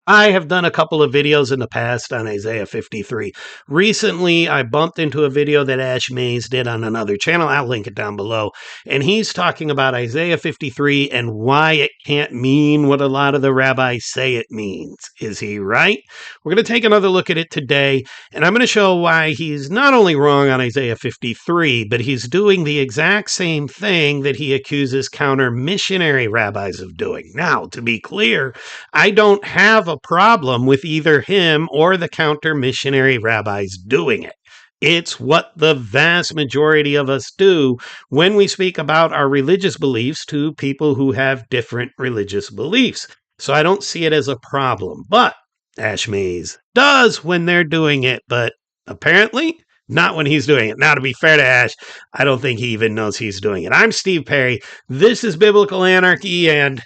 I have done a couple of videos in the past on Isaiah 53. Recently, I bumped into a video that Ash Maiz did on another channel. I'll link it down below. And he's talking about Isaiah 53 and why it can't mean what a lot of the rabbis say it means. Is he right? We're going to take another look at it today, and I'm going to show why he's not only wrong on Isaiah 53, but he's doing the exact same thing that he accuses counter-missionary rabbis of doing. Now, to be clear, I don't have a problem with either him or the counter-missionary rabbis doing it. It's what the vast majority of us do when we speak about our religious beliefs to people who have different religious beliefs. So I don't see it as a problem. But Ash Maiz does when they're doing it, but apparently not when he's doing it. Now, to be fair to Ash, I don't think he even knows he's doing it. I'm Steve Perry. This is Biblical Anarchy, and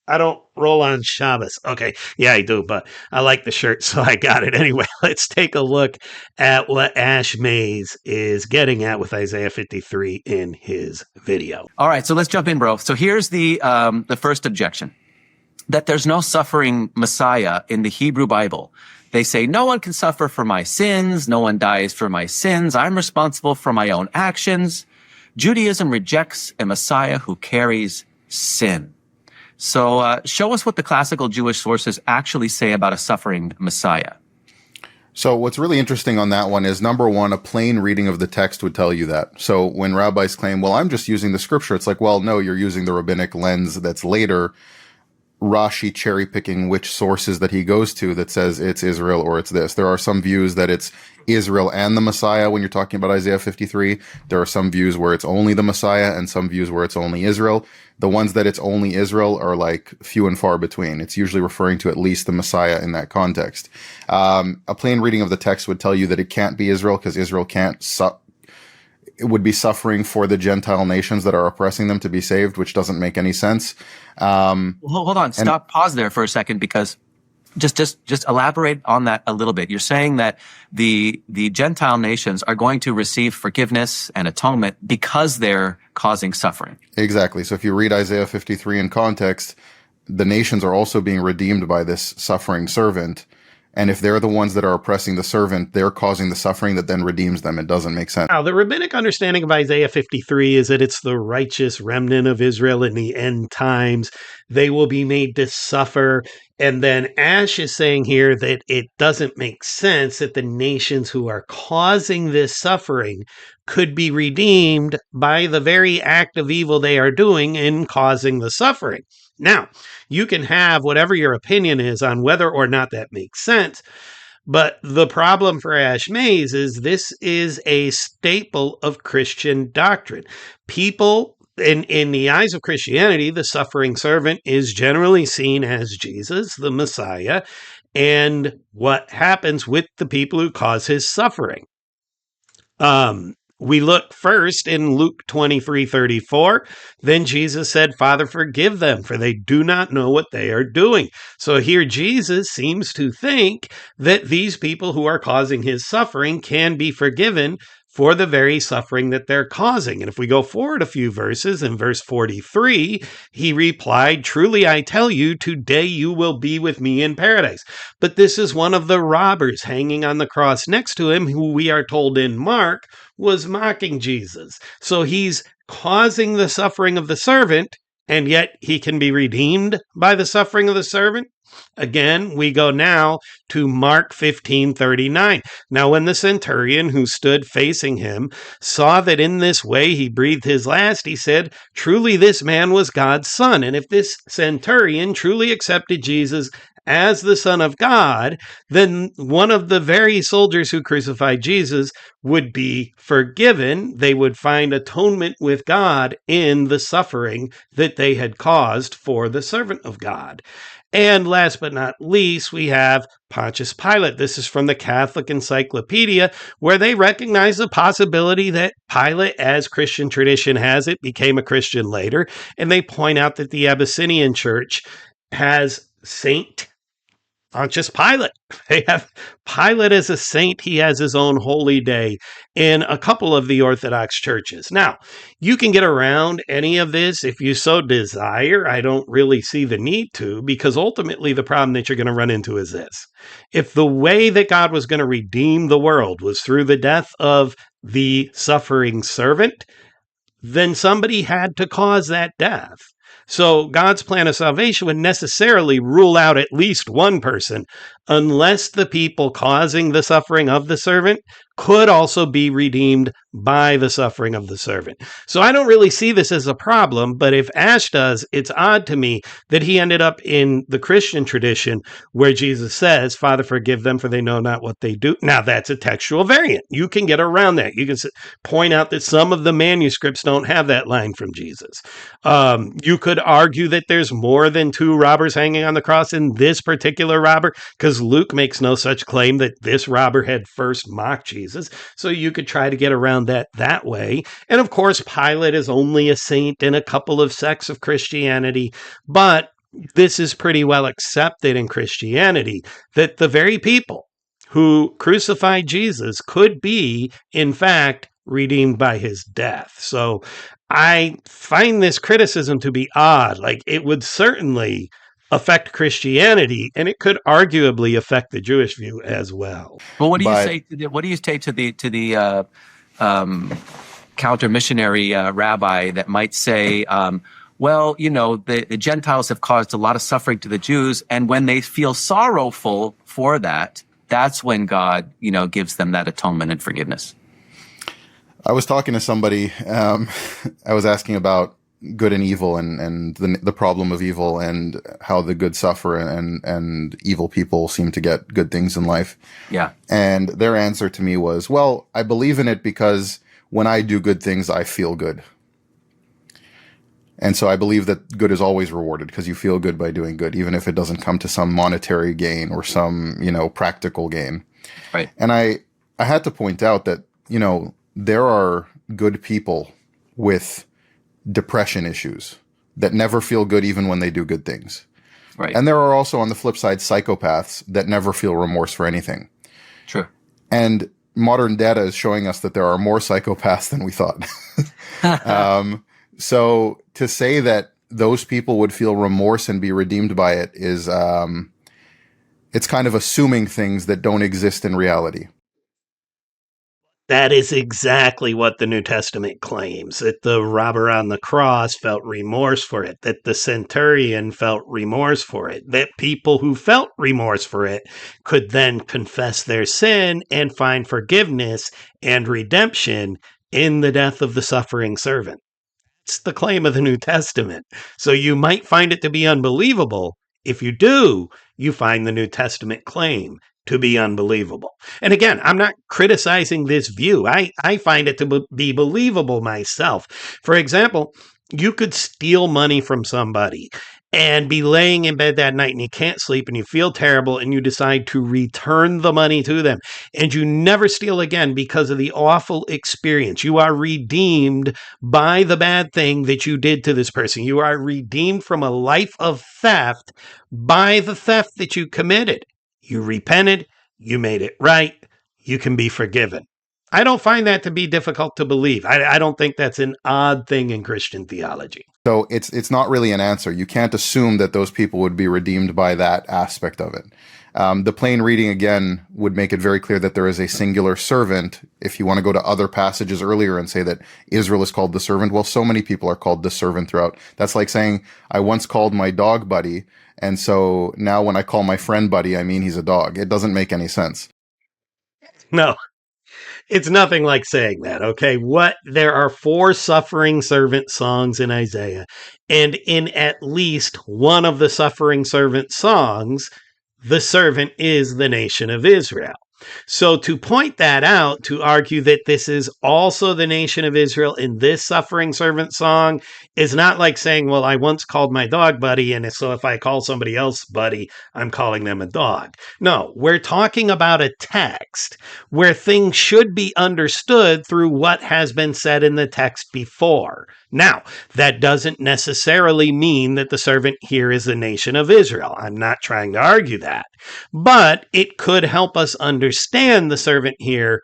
I don't roll on Shabbos. Okay, yeah, I do, but I like the shirt, so I got it. Anyway, let's take a look at what Ash Maiz is getting at with Isaiah 53 in his video. All right, so let's jump in, bro. So here's the first objection, that there's no suffering Messiah in the Hebrew Bible. They say, no one can suffer for my sins. No one dies for my sins. I'm responsible for my own actions. Judaism rejects a Messiah who carries sin. So show us what the classical Jewish sources actually say about a suffering Messiah. So what's really interesting on that one is, number one, a plain reading of the text would tell you that. So when rabbis claim, well, I'm just using the scripture, it's like, well, no, you're using the rabbinic lens that's later, Rashi cherry picking which sources that he goes to that says it's Israel or it's this. There are some views that it's Israel and the Messiah when you're talking about Isaiah 53. There are some views where it's only the Messiah and some views where it's only Israel. The ones that it's only Israel are like few and far between. It's usually referring to at least the Messiah in that context. A plain reading of the text would tell you that it can't be Israel because Israel it would be suffering for the Gentile nations that are oppressing them to be saved, which doesn't make any sense. Well, hold on, pause there for a second, because just elaborate on that a little bit. You're saying that the Gentile nations are going to receive forgiveness and atonement because they're causing suffering. Exactly. So if you read Isaiah 53 in context, the nations are also being redeemed by this suffering servant. And if they're the ones that are oppressing the servant, they're causing the suffering that then redeems them. It doesn't make sense. Now, the rabbinic understanding of Isaiah 53 is that it's the righteous remnant of Israel in the end times. They will be made to suffer. And then Ash is saying here that it doesn't make sense that the nations who are causing this suffering could be redeemed by the very act of evil they are doing in causing the suffering. Now, you can have whatever your opinion is on whether or not that makes sense, but the problem for Ash Maiz is this is a staple of Christian doctrine. People, in the eyes of Christianity, the suffering servant is generally seen as Jesus, the Messiah, and what happens with the people who cause his suffering. We look first in Luke 23:34. Then Jesus said, Father, forgive them, for they do not know what they are doing. So here Jesus seems to think that these people who are causing his suffering can be forgiven for the very suffering that they're causing. And if we go forward a few verses, in verse 43, he replied, truly I tell you, today you will be with me in paradise. But this is one of the robbers hanging on the cross next to him, who we are told in Mark was mocking Jesus. So he's causing the suffering of the servant, and yet he can be redeemed by the suffering of the servant. Again, we go now to Mark 15:39. Now, when the centurion who stood facing him saw that in this way he breathed his last, he said, truly this man was God's son. And if this centurion truly accepted Jesus as the Son of God, then one of the very soldiers who crucified Jesus would be forgiven. They would find atonement with God in the suffering that they had caused for the servant of God. And last but not least, we have Pontius Pilate. This is from the Catholic Encyclopedia, where they recognize the possibility that Pilate, as Christian tradition has it, became a Christian later. And they point out that the Abyssinian Church has Saint Pontius Pilate. They have Pilate as a saint. He has his own holy day in a couple of the Orthodox churches. Now, you can get around any of this if you so desire. I don't really see the need to, because ultimately the problem that you're going to run into is this. If the way that God was going to redeem the world was through the death of the suffering servant, then somebody had to cause that death. So God's plan of salvation would necessarily rule out at least one person, unless the people causing the suffering of the servant could also be redeemed by the suffering of the servant. So I don't really see this as a problem, but if Ash does, it's odd to me that he ended up in the Christian tradition where Jesus says, Father, forgive them, for they know not what they do. Now, that's a textual variant. You can get around that. You can point out that some of the manuscripts don't have that line from Jesus. You could argue that there's more than two robbers hanging on the cross in this particular robber, because Luke makes no such claim that this robber had first mocked Jesus. So you could try to get around that way. And of course, Pilate is only a saint in a couple of sects of Christianity, but this is pretty well accepted in Christianity that the very people who crucified Jesus could be, in fact, redeemed by his death. So I find this criticism to be odd. Like, it would certainly affect Christianity, and it could arguably affect the Jewish view as well. Well, what do you say to the counter missionary rabbi that might say, well, you know, the Gentiles have caused a lot of suffering to the Jews, and when they feel sorrowful for that, that's when God, you know, gives them that atonement and forgiveness? I was talking to somebody. I was asking about good and evil and the problem of evil and how the good suffer and evil people seem to get good things in life. Yeah. And their answer to me was, well, I believe in it because when I do good things, I feel good. And so I believe that good is always rewarded because you feel good by doing good, even if it doesn't come to some monetary gain or some, you know, practical gain. Right. And I had to point out that, you know, there are good people with depression issues that never feel good even when they do good things. Right. And there are also, on the flip side, psychopaths that never feel remorse for anything. True. And modern data is showing us that there are more psychopaths than we thought. So to say that those people would feel remorse and be redeemed by it is, it's kind of assuming things that don't exist in reality. That is exactly what the New Testament claims, that the robber on the cross felt remorse for it, that the centurion felt remorse for it, that people who felt remorse for it could then confess their sin and find forgiveness and redemption in the death of the suffering servant. It's the claim of the New Testament. So you might find it to be unbelievable. If you do, you find the New Testament claim to be unbelievable. And again, I'm not criticizing this view. I find it to be believable myself. For example, you could steal money from somebody and be laying in bed that night and you can't sleep and you feel terrible and you decide to return the money to them and you never steal again because of the awful experience. You are redeemed by the bad thing that you did to this person. You are redeemed from a life of theft by the theft that you committed. You repented, you made it right, you can be forgiven. I don't find that to be difficult to believe. I don't think that's an odd thing in Christian theology. So it's not really an answer. You can't assume that those people would be redeemed by that aspect of it. The plain reading, again, would make it very clear that there is a singular servant. If you want to go to other passages earlier and say that Israel is called the servant, well, so many people are called the servant throughout. That's like saying, I once called my dog buddy, and so now when I call my friend buddy, I mean he's a dog. It doesn't make any sense. No. It's nothing like saying that, okay? There are 4 suffering servant songs in Isaiah, and in at least one of the suffering servant songs, the servant is the nation of Israel. So to point that out, to argue that this is also the nation of Israel in this suffering servant song, is not like saying, well, I once called my dog Buddy, and so if I call somebody else Buddy, I'm calling them a dog. No, we're talking about a text where things should be understood through what has been said in the text before. Now, that doesn't necessarily mean that the servant here is the nation of Israel. I'm not trying to argue that. But it could help us understand the servant here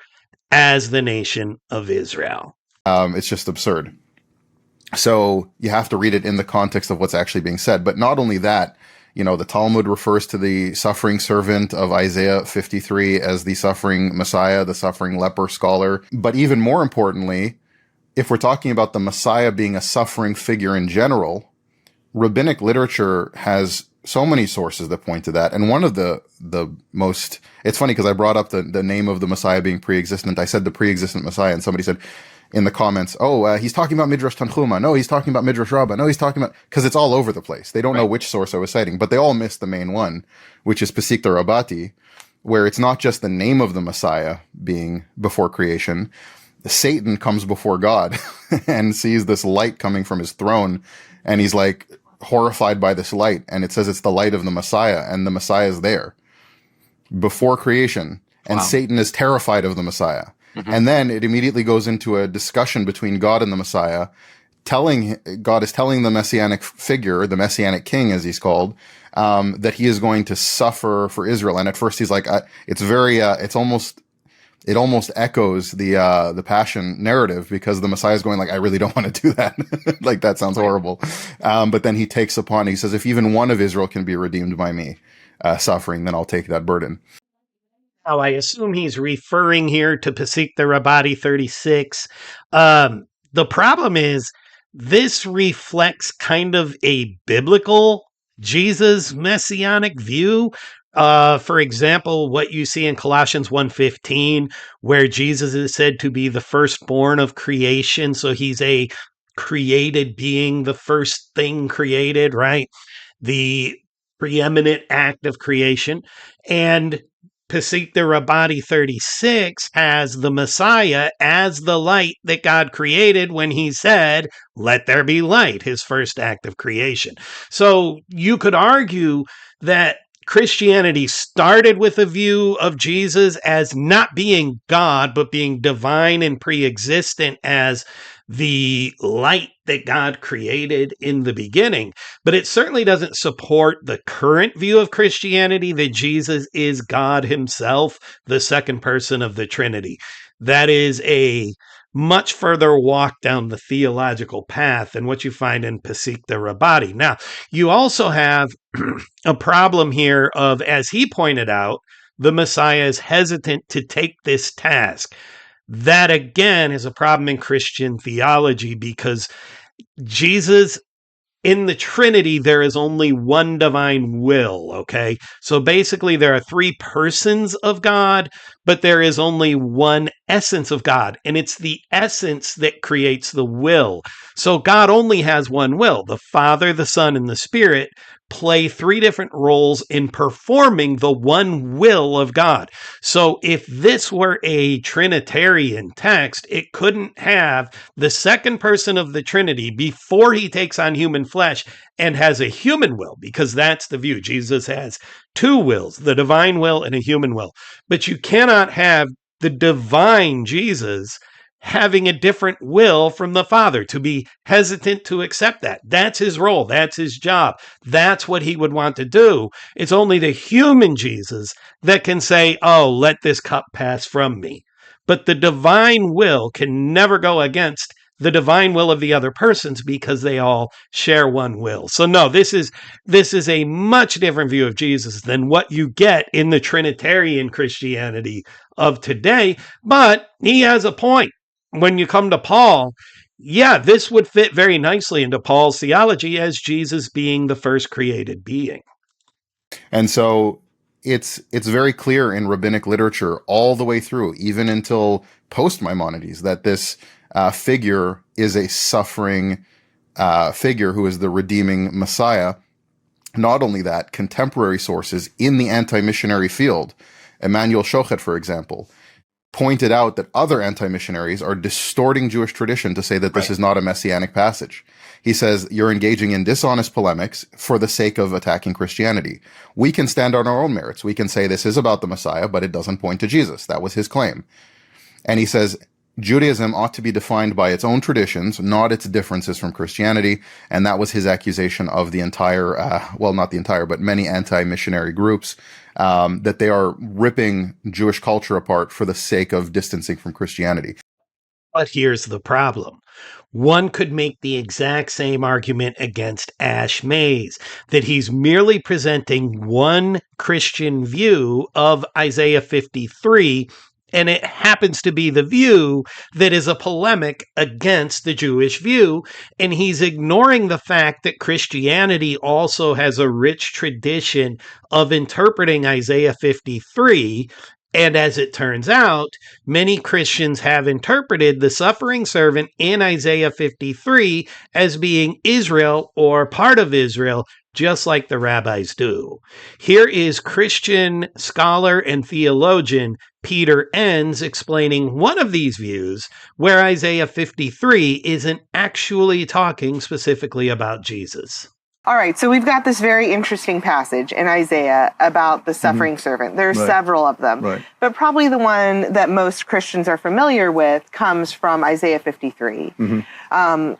as the nation of Israel. It's just absurd. So you have to read it in the context of what's actually being said. But not only that, the Talmud refers to the suffering servant of Isaiah 53 as the suffering Messiah, the suffering leper scholar. But even more importantly, if we're talking about the Messiah being a suffering figure in general, rabbinic literature has so many sources that point to that. And one of the most, it's funny because I brought up the name of the Messiah being pre-existent. I said the pre-existent Messiah, and somebody said in the comments, he's talking about Midrash Tanchuma. No, he's talking about Midrash Rabbah. No, he's talking about, because it's all over the place. They don't know which source I was citing, but they all missed the main one, which is Pesikta Rabbati, where it's not just the name of the Messiah being before creation. Satan comes before God and sees this light coming from his throne, and he's like horrified by this light, and it says it's the light of the Messiah, and the Messiah is there before creation, and Wow. Satan is terrified of the Messiah. Mm-hmm. And then it immediately goes into a discussion between God and the Messiah. God is telling the messianic figure, the messianic king, as he's called, that he is going to suffer for Israel. And at first he's like, it almost echoes the Passion narrative, because the Messiah is going like, I really don't want to do that. Like, that sounds horrible. But then he says, if even one of Israel can be redeemed by me suffering, then I'll take that burden. Oh, I assume he's referring here to Pesikta Rabbati 36. The problem is, this reflects kind of a biblical Jesus messianic view. For example, what you see in Colossians 1:15, where Jesus is said to be the firstborn of creation. So he's a created being, the first thing created, right? The preeminent act of creation. And Pesikta Rabbati 36 has the Messiah as the light that God created when he said, let there be light, his first act of creation. So you could argue that Christianity started with a view of Jesus as not being God, but being divine and pre-existent as the light that God created in the beginning. But it certainly doesn't support the current view of Christianity that Jesus is God himself, the second person of the Trinity. That is a much further walk down the theological path than what you find in Pesikta Rabbati. Now, you also have a problem here of, as he pointed out, the Messiah is hesitant to take this task. That, again, is a problem in Christian theology, because Jesus, in the Trinity, there is only one divine will, okay? So basically, there are three persons of God, but there is only one essence of God, and it's the essence that creates the will. So God only has one will. The Father, the Son, and the Spirit play three different roles in performing the one will of God. So if this were a Trinitarian text, it couldn't have the second person of the Trinity before he takes on human flesh and has a human will, because that's the view. Jesus has two wills, the divine will and a human will. But you cannot have the divine Jesus having a different will from the Father, to be hesitant to accept that. That's his role. That's his job. That's what he would want to do. It's only the human Jesus that can say, oh, let this cup pass from me. But the divine will can never go against the divine will of the other persons, because they all share one will. So no, this is a much different view of Jesus than what you get in the Trinitarian Christianity of today. But he has a point. When you come to Paul, yeah, this would fit very nicely into Paul's theology as Jesus being the first created being. And so it's very clear in rabbinic literature all the way through, even until post-Maimonides, that this figure is a suffering figure who is the redeeming Messiah. Not only that, contemporary sources in the anti-missionary field, Emmanuel Shochet, for example, pointed out that other anti-missionaries are distorting Jewish tradition to say that this is not a messianic passage. He says, you're engaging in dishonest polemics for the sake of attacking Christianity. We can stand on our own merits. We can say this is about the Messiah, but it doesn't point to Jesus. That was his claim. And he says, Judaism ought to be defined by its own traditions, not its differences from Christianity. And that was his accusation of the entire, well, not the entire, but many anti-missionary groups, that they are ripping Jewish culture apart for the sake of distancing from Christianity. But here's the problem. One could make the exact same argument against Ash Maiz, that he's merely presenting one Christian view of Isaiah 53, and it happens to be the view that is a polemic against the Jewish view, and he's ignoring the fact that Christianity also has a rich tradition of interpreting Isaiah 53. And as it turns out, many Christians have interpreted the suffering servant in Isaiah 53 as being Israel or part of Israel, just like the rabbis do. Here is Christian scholar and theologian Peter Enns explaining one of these views, where Isaiah 53 isn't actually talking specifically about Jesus. All right, so we've got this very interesting passage in Isaiah about the suffering servant. There are several of them, but probably the one that most Christians are familiar with comes from Isaiah 53,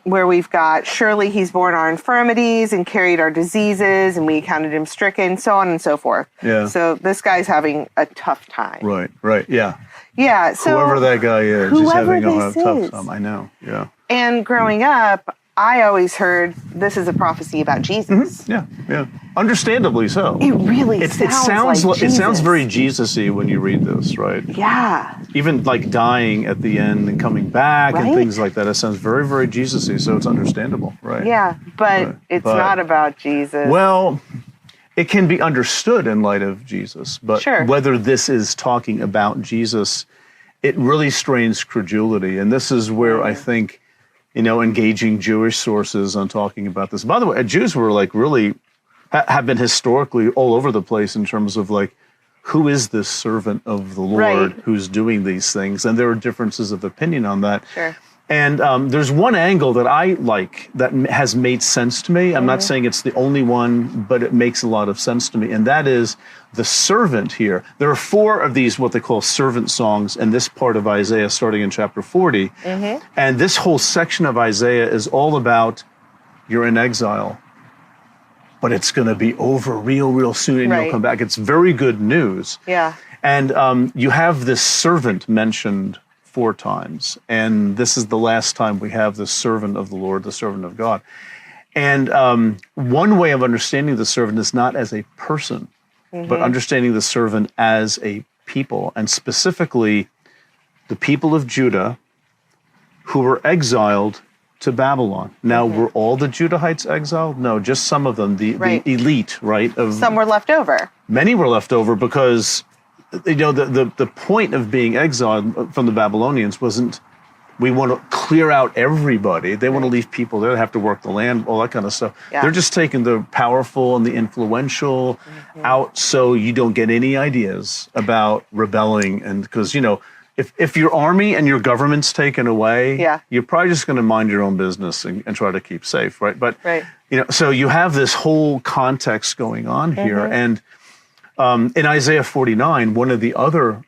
where we've got, surely he's borne our infirmities and carried our diseases, and we counted him stricken, so on and so forth. Yeah. So this guy's having a tough time. Right, yeah. Yeah, so whoever that guy is, he's having a tough time, I know, yeah. And growing up, I always heard this is a prophecy about Jesus. Yeah. Understandably so. It really sounds like Jesus. It sounds very Jesus-y when you read this, right? Yeah. Even like dying at the end and coming back and things like that. It sounds very, very Jesus-y, so it's understandable, right? Yeah, but it's not about Jesus. Well, it can be understood in light of Jesus, but whether this is talking about Jesus, it really strains credulity. And this is where I think, engaging Jewish sources on talking about this. By the way, Jews were really, have been historically all over the place in terms of who is this servant of the Lord who's doing these things? And there are differences of opinion on that. Sure. And there's one angle that I like that has made sense to me. I'm not saying it's the only one, but it makes a lot of sense to me. And that is the servant here. There are 4 of these, what they call servant songs, in this part of Isaiah, starting in chapter 40. And this whole section of Isaiah is all about, you're in exile, but it's going to be over real soon, and you'll come back. It's very good news. Yeah. And you have this servant mentioned 4 times. And this is the last time we have the servant of the Lord, the servant of God. And one way of understanding the servant is not as a person, but understanding the servant as a people, and specifically the people of Judah who were exiled to Babylon. Now, were all the Judahites exiled? No, just some of them, the elite, right? Some were left over. Many were left over because the point of being exiled from the Babylonians wasn't, we want to clear out everybody. They want to leave people there that have to work the land, all that kind of stuff. Yeah. They're just taking the powerful and the influential out so you don't get any ideas about rebelling. And because, if your army and your government's taken away, you're probably just going to mind your own business and try to keep safe, right? But, so you have this whole context going on here. And in Isaiah 49, one of the other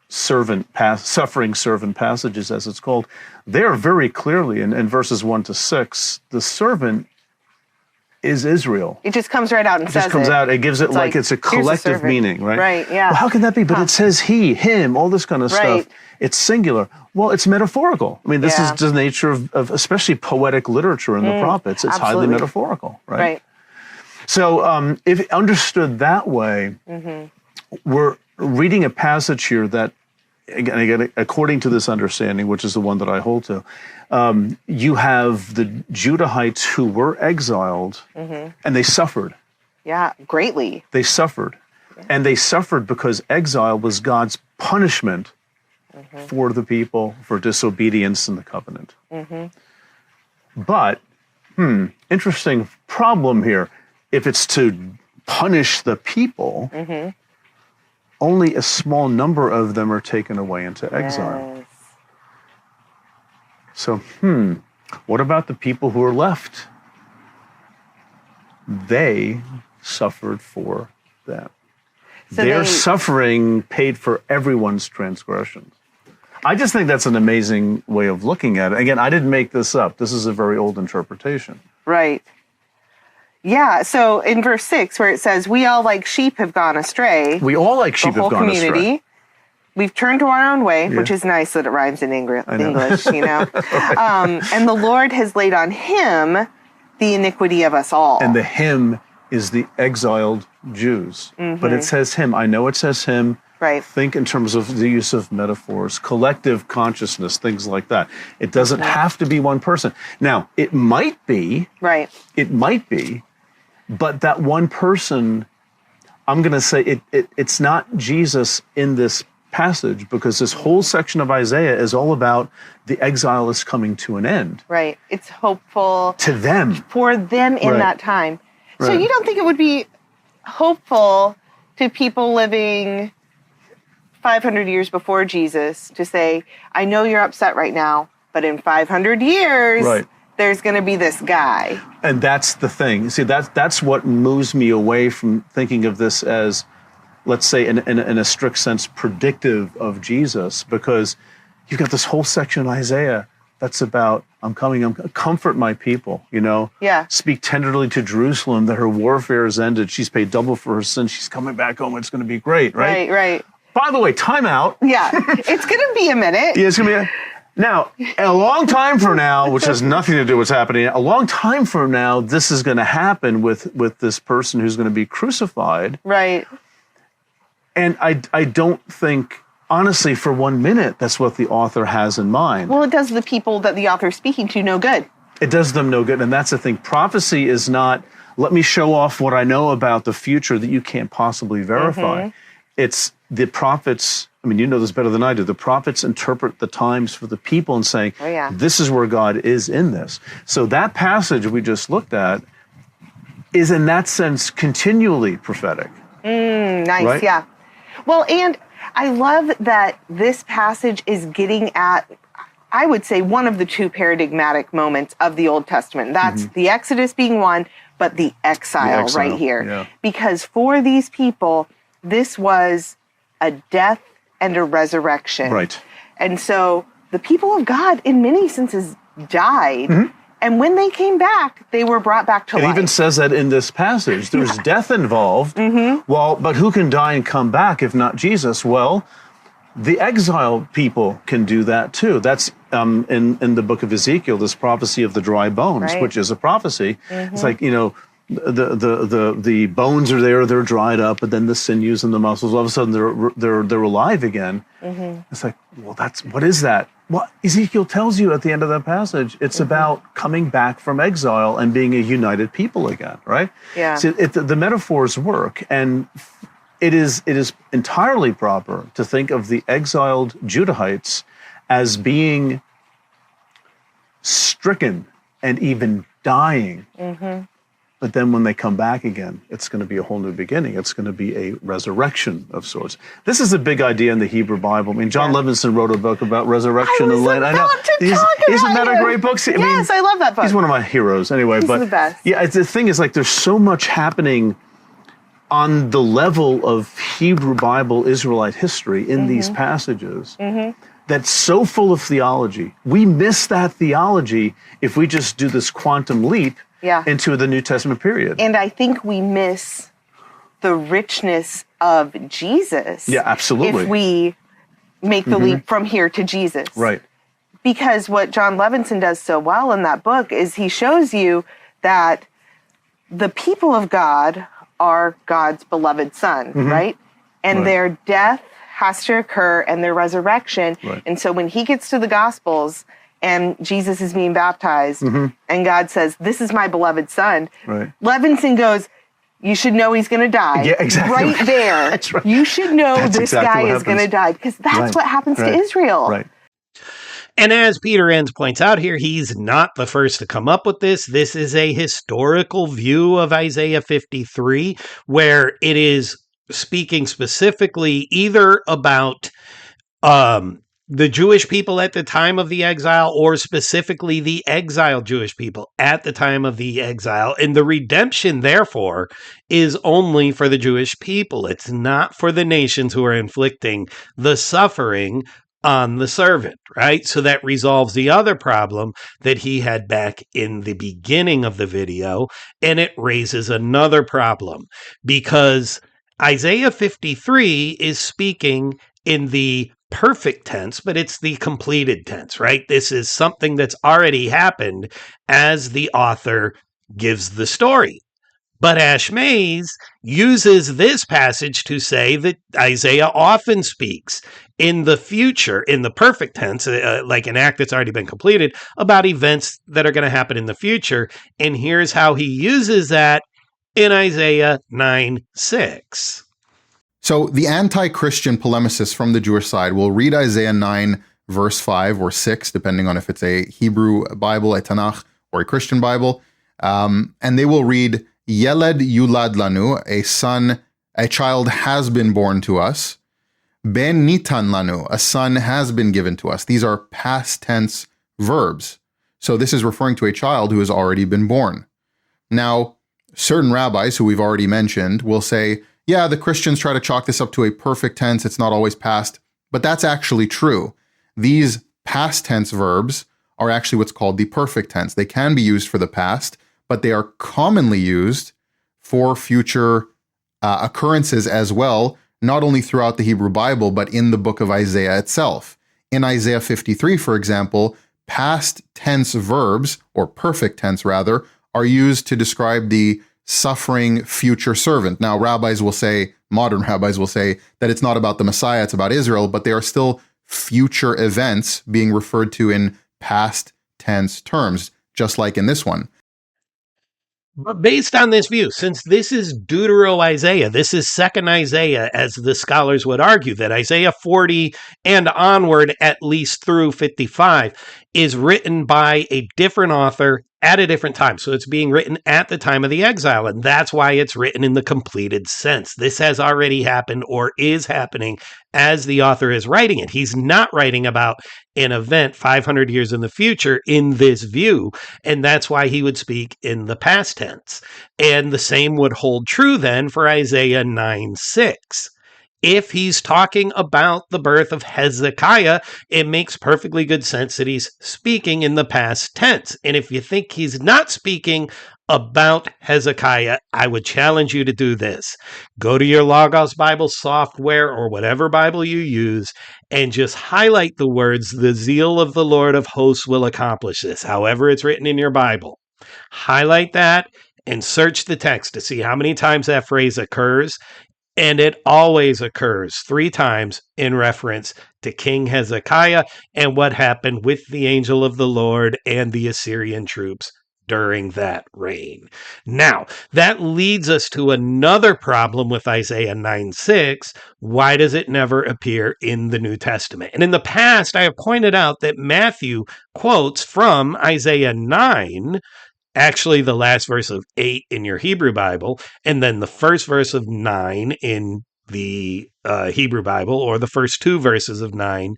suffering servant passages, as it's called, there very clearly in verses 1 to 6, the servant is Israel. It just comes right out and says it. It just comes out. It gives it like it's a collective meaning, right? Right, yeah. Well, how can that be? But it says he, him, all this kind of stuff. It's singular. Well, it's metaphorical. I mean, this is the nature of especially poetic literature in the prophets. It's highly metaphorical, right? So if understood that way, we're reading a passage here that, again, according to this understanding, which is the one that I hold to, you have the Judahites who were exiled, and they suffered. Yeah, greatly. They suffered. And they suffered because exile was God's punishment for the people for disobedience in the covenant. But, interesting problem here. If it's to punish the people, only a small number of them are taken away into exile. So, what about the people who are left they suffered for them. So Their suffering paid for everyone's transgressions. I just think that's an amazing way of looking at it. Again, I didn't make this up. This is a very old interpretation. Right. Yeah, so in verse 6, where it says, we all like sheep have gone astray. We all like sheep have gone astray. We've turned to our own way, which is nice that it rhymes in English, you know. And the Lord has laid on him the iniquity of us all. And the him is the exiled Jews. But it says him. I know it says him. Right. Think in terms of the use of metaphors, collective consciousness, things like that. It doesn't have to be one person. Now, it might be. Right. It might be. But that one person, I'm going to say it's not Jesus in this passage, because this whole section of Isaiah is all about the exile is coming to an end. Right. It's hopeful. To them. For them in that time. So you don't think it would be hopeful to people living 500 years before Jesus to say, I know you're upset right now, but in 500 years, there's going to be this guy. And that's the thing. See, that's what moves me away from thinking of this as, let's say, in a strict sense, predictive of Jesus, because you've got this whole section of Isaiah that's about, I'm coming, comfort my people, you know? Yeah. Speak tenderly to Jerusalem that her warfare is ended. She's paid double for her sin. She's coming back home. It's going to be great, right? Right. By the way, time out. Yeah. It's going to be a minute. Yeah, it's going to be now, a long time from now, which has nothing to do with what's happening, a long time from now, this is going to happen with this person who's going to be crucified. Right. And I don't think, honestly, for 1 minute, that's what the author has in mind. Well, it does the people that the author is speaking to no good. It does them no good. And that's the thing. Prophecy is not, let me show off what I know about the future that you can't possibly verify. It's the prophets, I mean, you know this better than I do. The prophets interpret the times for the people and saying, this is where God is in this. So that passage we just looked at is in that sense continually prophetic. Nice, right? Yeah. Well, and I love that this passage is getting at, I would say, one of the two paradigmatic moments of the Old Testament. That's the Exodus being one, but the exile right here. Yeah. Because for these people, this was a death and a resurrection. Right. And so the people of God, in many senses, died. And when they came back, they were brought back to life. It even says that in this passage. There's death involved. Well, but who can die and come back if not Jesus? Well, the exile people can do that too. That's in the book of Ezekiel, this prophecy of the dry bones, which is a prophecy. It's like, you know, the bones are there, they're dried up, but then the sinews and the muscles, all of a sudden they're alive again. It's like, well, what is that? Well, Ezekiel tells you at the end of that passage, it's about coming back from exile and being a united people again, right? Yeah. So the metaphors work, and it is entirely proper to think of the exiled Judahites as being stricken and even dying. But then when they come back again, it's going to be a whole new beginning. It's going to be a resurrection of sorts. This is a big idea in the Hebrew Bible. I mean, John Levinson wrote a book about resurrection and light. I know. Isn't that a great book? I love that book. He's one of my heroes. Anyway, He's the best. Yeah, the thing is, like, there's so much happening on the level of Hebrew Bible Israelite history in these passages. That's so full of theology. We miss that theology if we just do this quantum leap into the New Testament period. And I think we miss the richness of Jesus. Yeah, absolutely. If we make the leap from here to Jesus. Right. Because what John Levinson does so well in that book is he shows you that the people of God are God's beloved son, right? And their death has to occur and their resurrection. And so when he gets to the Gospels and Jesus is being baptized and God says, this is my beloved son, Levinson goes, you should know he's going to die. Yeah, exactly. Right there. That's right. You should know That's this exactly guy is going to die because that's what happens to Israel. Right. And as Peter Enns points out here, he's not the first to come up with this. This is a historical view of Isaiah 53, where it is speaking specifically either about the Jewish people at the time of the exile, or specifically the exiled Jewish people at the time of the exile. And the redemption, therefore, is only for the Jewish people. It's not for the nations who are inflicting the suffering on the servant, right? So that resolves the other problem that he had back in the beginning of the video. And it raises another problem because Isaiah 53 is speaking in the perfect tense, but it's the completed tense, right? This is something that's already happened as the author gives the story. But Ash Maiz uses this passage to say that Isaiah often speaks in the future, in the perfect tense, like an act that's already been completed, about events that are going to happen in the future. And here's how he uses that in Isaiah 9:6. So the anti-Christian polemicists from the Jewish side will read Isaiah 9, verse 5 or 6, depending on if it's a Hebrew Bible, a Tanakh, or a Christian Bible. And they will read, Yeled yulad lanu, a child has been born to us. Ben nitan lanu, a son has been given to us. These are past tense verbs. So this is referring to a child who has already been born. Now, certain rabbis who we've already mentioned will say, yeah, the Christians try to chalk this up to a perfect tense. It's not always past, but that's actually true. These past tense verbs are actually what's called the perfect tense. They can be used for the past, but they are commonly used for future occurrences as well, not only throughout the Hebrew Bible, but in the book of Isaiah itself. In Isaiah 53, for example, past tense verbs, or perfect tense rather, are used to describe the suffering future servant. Now, modern rabbis will say that it's not about the Messiah, it's about Israel, but they are still future events being referred to in past tense terms, just like in this one. But based on this view, since this is Deutero-Isaiah, this is second Isaiah, as the scholars would argue, that Isaiah 40 and onward, at least through 55, is written by a different author at a different time. So it's being written at the time of the exile, and that's why it's written in the completed sense. This has already happened or is happening as the author is writing it. He's not writing about an event 500 years in the future in this view, and that's why he would speak in the past tense. And the same would hold true then for Isaiah 9:6. If he's talking about the birth of Hezekiah, it makes perfectly good sense that he's speaking in the past tense. And if you think he's not speaking about Hezekiah, I would challenge you to do this. Go to your Logos Bible software or whatever Bible you use and just highlight the words, "The zeal of the Lord of hosts will accomplish this," however it's written in your Bible. Highlight that and search the text to see how many times that phrase occurs. And it always occurs 3 times in reference to King Hezekiah and what happened with the angel of the Lord and the Assyrian troops during that reign. Now, that leads us to another problem with Isaiah 9:6. Why does it never appear in the New Testament? And in the past, I have pointed out that Matthew quotes from Isaiah 9, actually the last verse of 8 in your Hebrew Bible, and then the first verse of 9 in the Hebrew Bible, or the first 2 verses of 9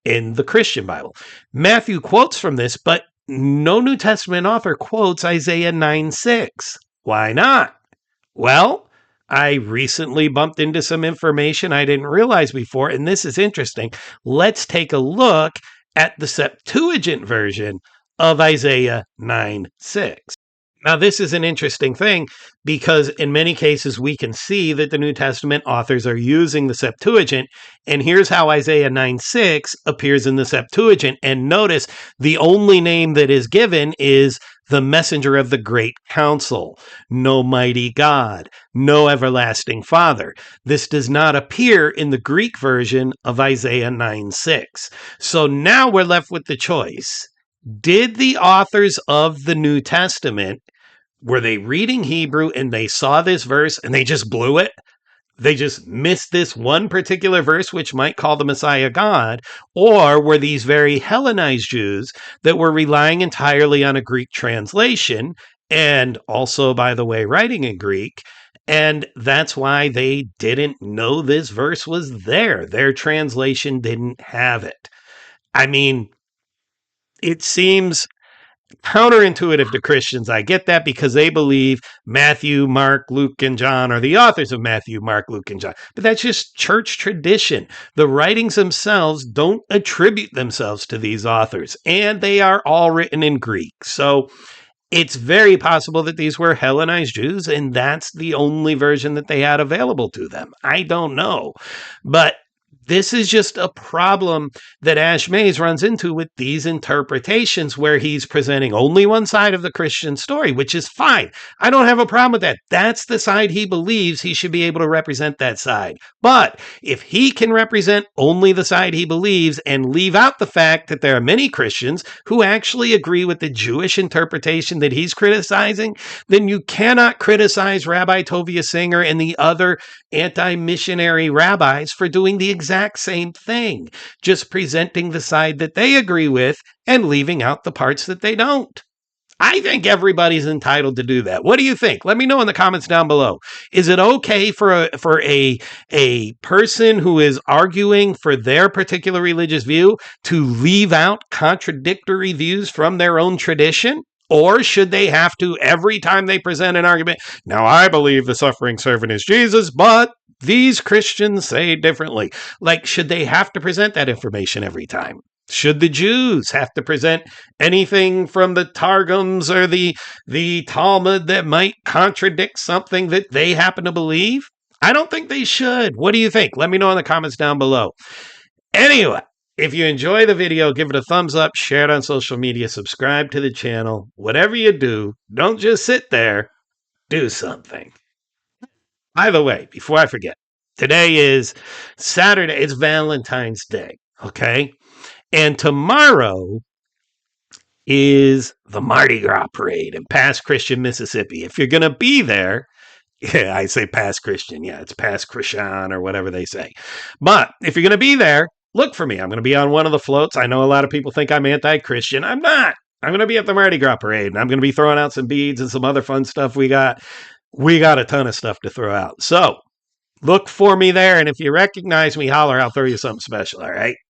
in the Christian Bible. Matthew quotes from this, but no New Testament author quotes Isaiah 9:6. Why not? Well, I recently bumped into some information I didn't realize before, and this is interesting. Let's take a look at the Septuagint version of Isaiah 9:6. Now, this is an interesting thing because in many cases we can see that the New Testament authors are using the Septuagint, and here's how Isaiah 9:6 appears in the Septuagint. And notice the only name that is given is the messenger of the great council, no mighty God, no everlasting Father. This does not appear in the Greek version of Isaiah 9:6. So now we're left with the choice. Did the authors of the New Testament, were they reading Hebrew and they saw this verse and they just blew it? They just missed this one particular verse, which might call the Messiah God? Or were these very Hellenized Jews that were relying entirely on a Greek translation and also, by the way, writing in Greek? And that's why they didn't know this verse was there. Their translation didn't have it. I mean, it seems counterintuitive to Christians. I get that because they believe Matthew, Mark, Luke, and John are the authors of Matthew, Mark, Luke, and John. But that's just church tradition. The writings themselves don't attribute themselves to these authors, and they are all written in Greek. So it's very possible that these were Hellenized Jews, and that's the only version that they had available to them. I don't know. But this is just a problem that Ash Maiz runs into with these interpretations where he's presenting only one side of the Christian story, which is fine. I don't have a problem with that. That's the side he believes. He should be able to represent that side. But if he can represent only the side he believes and leave out the fact that there are many Christians who actually agree with the Jewish interpretation that he's criticizing, then you cannot criticize Rabbi Tovia Singer and the other anti-missionary rabbis for doing the exact same thing, just presenting the side that they agree with and leaving out the parts that they don't. I think everybody's entitled to do that. What do you think? Let me know in the comments down below. Is it okay for a person who is arguing for their particular religious view to leave out contradictory views from their own tradition? Or should they have to, every time they present an argument, now I believe the suffering servant is Jesus, but these Christians say differently. Like, should they have to present that information every time? Should the Jews have to present anything from the Targums or the Talmud that might contradict something that they happen to believe? I don't think they should. What do you think? Let me know in the comments down below. Anyway, if you enjoy the video, give it a thumbs up, share it on social media, subscribe to the channel. Whatever you do, don't just sit there. Do something. By the way, before I forget, today is Saturday. It's Valentine's Day, okay? And tomorrow is the Mardi Gras parade in Pass Christian, Mississippi. If you're going to be there, yeah, I say Pass Christian. Yeah, it's Pass Christian or whatever they say. But if you're going to be there, look for me. I'm going to be on one of the floats. I know a lot of people think I'm anti-Christian. I'm not. I'm going to be at the Mardi Gras parade, and I'm going to be throwing out some beads and some other fun stuff we got. We got a ton of stuff to throw out. So look for me there, and if you recognize me, holler. I'll throw you something special, all right?